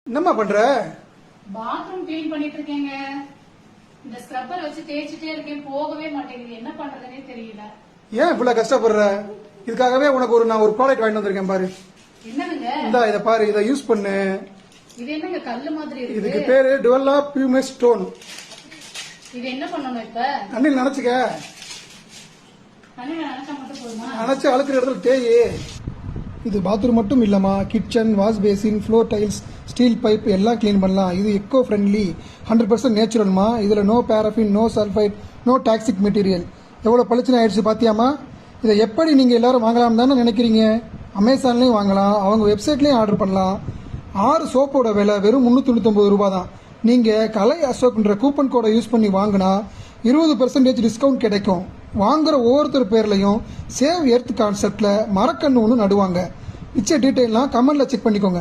என்னம்மா பண்ற? Bathroom clean பண்ணிட்டு இருக்கேங்க. இந்த ஸ்க்ரப்பர் வச்சு தேய்ச்சிட்டே இருக்கேன், போகவே மாட்டேங்குது. என்ன பண்றதுன்னே தெரியல. ஏன் இவ்வளவு கஷ்டப்படுற? இதுக்காகவே உனக்கு நான் ஒரு ப்ராடக்ட் வாங்கிட்டு வந்திருக்கேன் பாரு. என்னங்க? இந்தா இத பாரு, இத யூஸ் பண்ணு. இது என்னங்க கல்லு மாதிரி இருக்கு? இதுக்கு பேரு டுவெல்லா பியூமெஸ் ஸ்டோன். இது என்ன பண்ணணும் இப்ப? தண்ணியில் நினைச்சுக்க. தண்ணியில நினைச்சா மட்டும் போதுமா? நினைச்சு அழுக்கிற இடத்துல தேயி. இது பாத்ரூம் மட்டும் இல்லம்மா, kitchen, wash basin, floor tiles, steel pipe எல்லாம் கிளீன் பண்ணலாம். இது எக்கோ ஃப்ரெண்ட்லி, 100% நேச்சுரல்மா. இதுல no paraffin, no sulphite, no toxic material. எவ்வளவு பளிச்சுன்னு ஆயிடுச்சு பாத்தியாமா? இதை எப்படி நீங்க எல்லாரும் வாங்கலாம் தானே நினைக்கிறீங்க? அமேசான்லயும் வாங்கலாம், அவங்க வெப்சைட்லயும் ஆர்டர் பண்ணலாம். 6 சோப்போட விலை வெறும் 399 ரூபாய் தான். நீங்க கலை அசோக்ன்ற கூப்பன் கோடை யூஸ் பண்ணி வாங்கினா 20% டிஸ்கவுண்ட் கிடைக்கும். வாங்குற ஒவ்வொருத்தர் பேர்லையும் சேவ் எர்த் கான்செப்ட்ல மரக்கண்ணு ஒன்று நடுவாங்க. மிச்ச டீட்டெயிலாம் கமெண்ட்ல செக் பண்ணிக்கோங்க.